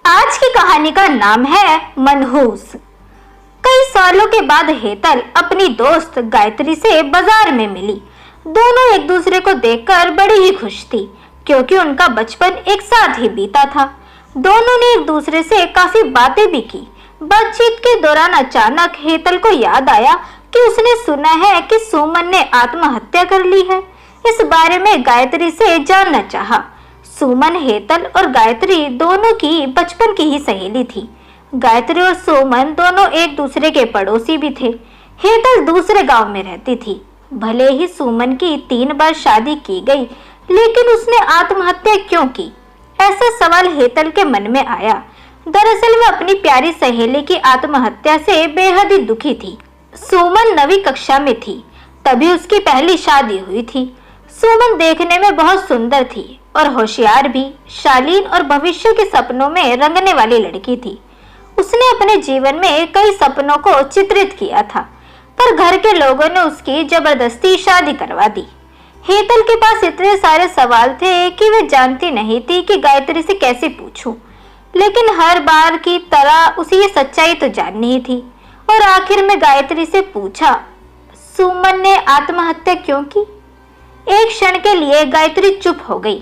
आज की कहानी का नाम है मनहूस। कई सालों के बाद हेतल अपनी दोस्त गायत्री से बाजार में मिली। दोनों एक दूसरे को देखकर बड़ी ही खुश थी क्योंकि उनका बचपन एक साथ ही बीता था। दोनों ने एक दूसरे से काफी बातें भी की। बातचीत के दौरान अचानक हेतल को याद आया कि उसने सुना है कि सुमन ने आत्महत्या कर ली है। इस बारे में गायत्री से जानना चाहा। सुमन, हेतल और गायत्री दोनों की बचपन की ही सहेली थी। गायत्री और सुमन दोनों एक दूसरे के पड़ोसी भी थे। हेतल दूसरे गांव में रहती थी। भले ही सुमन की 3 बार शादी की गई, लेकिन उसने आत्महत्या क्यों की? ऐसा सवाल हेतल के मन में आया। दरअसल वह अपनी प्यारी सहेली की आत्महत्या से बेहद ही दुखी थी। सुमन 9वीं कक्षा में थी, तभी उसकी पहली शादी हुई थी। सुमन देखने में बहुत सुंदर थी और होशियार भी, शालीन और भविष्य के सपनों में रंगने वाली लड़की थी। उसने अपने जीवन में कई सपनों को चित्रित किया था, पर घर के लोगों ने उसकी जबरदस्ती शादी करवा दी। हेतल के पास इतने सारे सवाल थे कि वे जानती नहीं थी कि गायत्री से कैसे पूछूं। लेकिन हर बार की तरह उसे ये सच्चाई तो जाननी ही थी और आखिर में गायत्री से पूछा, सुमन ने आत्महत्या क्यों की? एक क्षण के लिए गायत्री चुप हो गई।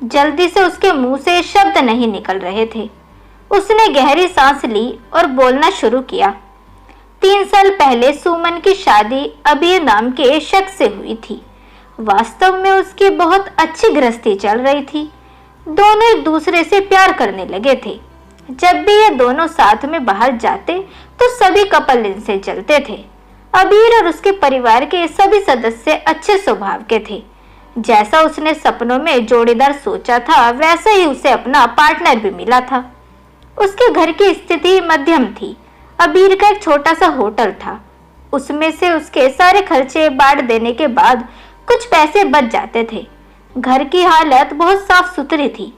जल्दी से उसके मुंह से शब्द नहीं निकल रहे थे। उसने गहरी सांस ली और बोलना शुरू किया। 3 साल पहले सुमन की शादी अबीर नाम के शख्स से हुई थी। वास्तव में उसकी बहुत अच्छी गृहस्थी चल रही थी। दोनों एक दूसरे से प्यार करने लगे थे। जब भी ये दोनों साथ में बाहर जाते तो सभी कपल इनसे चलते थे। अबीर और उसके परिवार के सभी सदस्य अच्छे स्वभाव के थे। जैसा उसने सपनों में जोड़ीदार सोचा था, वैसा ही उसे अपना पार्टनर भी मिला था। उसके घर की स्थिति मध्यम थी। अबीर का एक छोटा सा होटल था। उसमें से उसके सारे खर्चे बांट देने के बाद कुछ पैसे बच जाते थे। घर की हालत बहुत साफ सुथरी थी।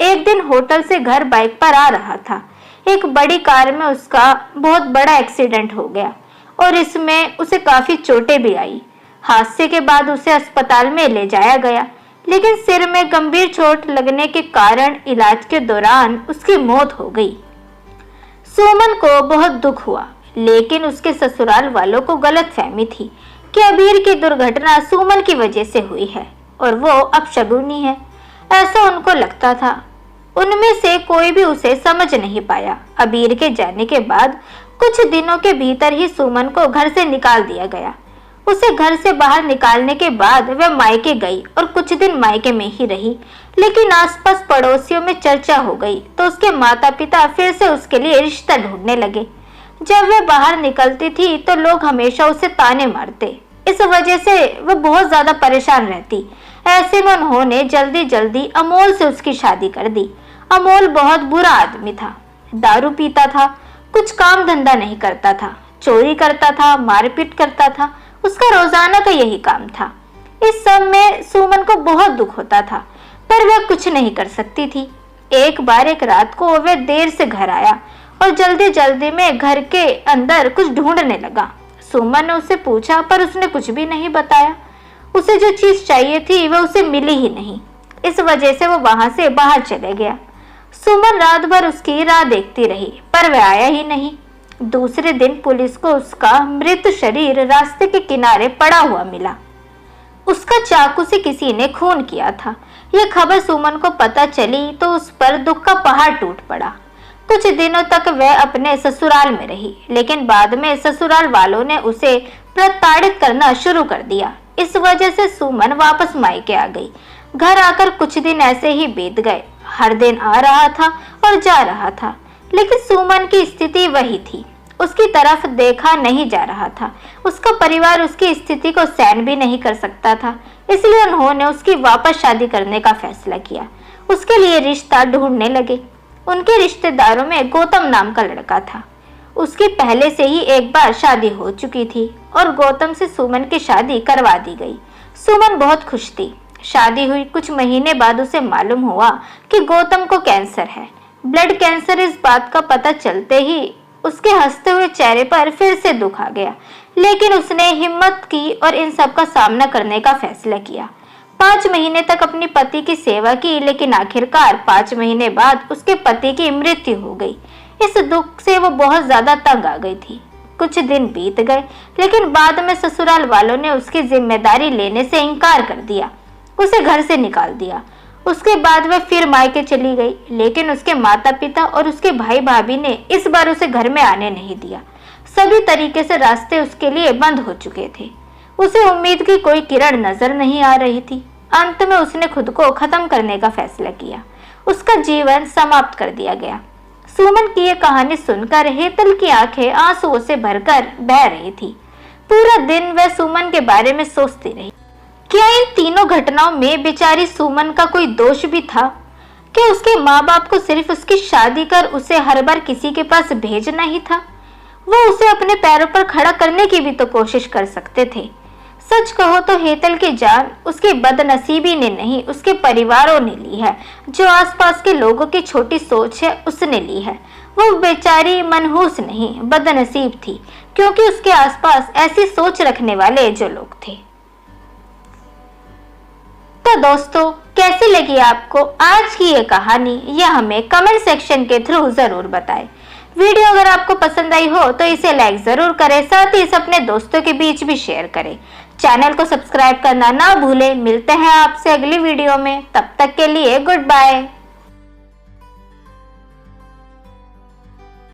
एक दिन होटल से घर बाइक पर आ रहा था। एक बड़ी कार में उसका बहुत बड़ा एक्सीडेंट हो गया और इसमें उसे काफी चोटें भी आई। हादसे के बाद उसे अस्पताल में ले जाया गया, लेकिन सिर में गंभीर चोट लगने के कारण इलाज के दौरान उसकी मौत हो गई। सुमन को बहुत दुख हुआ, लेकिन उसके ससुराल वालों को गलतफहमी थी कि अबीर की दुर्घटना सुमन की वजह से हुई है और वो अपशगुनी है, ऐसा उनको लगता था। उनमें से कोई भी उसे समझ नहीं पाया। अबीर के जाने के बाद कुछ दिनों के भीतर ही सुमन को घर से निकाल दिया गया। उसे घर से बाहर निकालने के बाद वह मायके गई और कुछ दिन मायके में ही रही, लेकिन आसपास पड़ोसियों में चर्चा हो गई तो उसके माता पिता फिर से उसके लिए रिश्ता ढूंढने लगे। जब वह बाहर निकलती थी तो लोग हमेशा उसे ताने मारते। इस वजह से वह बहुत ज्यादा परेशान रहती। ऐसे में उन्होंने जल्दी जल्दी अमोल से उसकी शादी कर दी। अमोल बहुत बुरा आदमी था, दारू पीता था, कुछ काम धंधा नहीं करता था, चोरी करता था, मारपीट करता था। उसका रोजाना का यही काम था। इस सब में सुमन को बहुत दुख होता था, पर वह कुछ नहीं कर सकती थी। एक बार एक रात को वह देर से घर आया और जल्दी जल्दी में घर के अंदर कुछ ढूंढने लगा। सुमन ने उससे पूछा, पर उसने कुछ भी नहीं बताया। उसे जो चीज चाहिए थी वह उसे मिली ही नहीं। इस वजह से वो वहां से बाहर चले गया। सुमन रात भर उसकी राह देखती रही, पर वह आया ही नहीं। दूसरे दिन पुलिस को उसका मृत शरीर रास्ते के किनारे पड़ा हुआ मिला। उसका चाकू से किसी ने खून किया था। यह खबर सुमन को पता चली तो उस पर दुख का पहाड़ टूट पड़ा। कुछ दिनों तक वह अपने ससुराल में रही, लेकिन बाद में ससुराल वालों ने उसे प्रताड़ित करना शुरू कर दिया। इस वजह से सुमन वापस मायके आ गई। घर आकर कुछ दिन ऐसे ही बीत गए। हर दिन आ रहा था और जा रहा था, लेकिन सुमन की स्थिति वही थी। उसकी तरफ देखा नहीं जा रहा था। उसका परिवार उसकी स्थिति को सहन भी नहीं कर सकता था, इसलिए उन्होंने उसकी वापस शादी करने का फैसला किया। उसके लिए रिश्ता ढूंढने लगे। उनके रिश्तेदारों में गौतम नाम का लड़का था। उसकी पहले से ही एक बार शादी हो चुकी थी और गौतम से सुमन की शादी करवा दी गई। सुमन बहुत खुश थी। शादी हुई कुछ महीने बाद उसे मालूम हुआ कि गौतम को कैंसर है, ब्लड कैंसर। इस बात का पता चलते ही उसके हंसते हुए चेहरे पर फिर से दुख आ गया, लेकिन उसने हिम्मत की और इन सब का सामना करने का फैसला किया। 5 महीने तक अपनी पति की सेवा की, लेकिन आखिरकार 5 महीने बाद उसके पति की मृत्यु हो गई। इस दुख से वो बहुत ज्यादा तंग आ गई थी। कुछ दिन बीत गए, लेकिन बाद में ससुराल वालों ने उसकी जिम्मेदारी लेने से इनकार कर दिया, उसे घर से निकाल दिया। उसके बाद वह फिर मायके चली गई, लेकिन उसके माता पिता और उसके भाई भाभी ने इस बार उसे घर में आने नहीं दिया। सभी तरीके से रास्ते उसके लिए बंद हो चुके थे। उसे उम्मीद की कोई किरण नजर नहीं आ रही थी। अंत में उसने खुद को खत्म करने का फैसला किया। उसका जीवन समाप्त कर दिया गया। सुमन की यह कहानी सुनकर हेतल की आंखें आंसुओं से भरकर बह रही थी। पूरा दिन वह सुमन के बारे में सोचती रही। क्या इन तीनों घटनाओं में बेचारी सुमन का कोई दोष भी था? क्या उसके माँ बाप को सिर्फ उसकी शादी कर उसे हर बार किसी के पास भेजना ही था? वो उसे अपने पैरों पर खड़ा करने की भी तो कोशिश कर सकते थे। सच कहो तो हेतल की जान उसके बदनसीबी ने नहीं, उसके परिवारों ने ली है। जो आसपास के लोगों की छोटी सोच है उसने ली है। वो बेचारी मनहूस नहीं, बदनसीब थी, क्योंकि उसके आसपास ऐसी सोच रखने वाले जो लोग थे। तो दोस्तों, कैसी लगी आपको आज की ये कहानी? यह हमें कमेंट सेक्शन के थ्रू जरूर बताएं। वीडियो अगर आपको पसंद आई हो तो इसे लाइक जरूर करें, साथ ही इसे अपने दोस्तों के बीच भी शेयर करें। चैनल को सब्सक्राइब करना ना भूलें। मिलते हैं आपसे अगली वीडियो में, तब तक के लिए गुड बाय।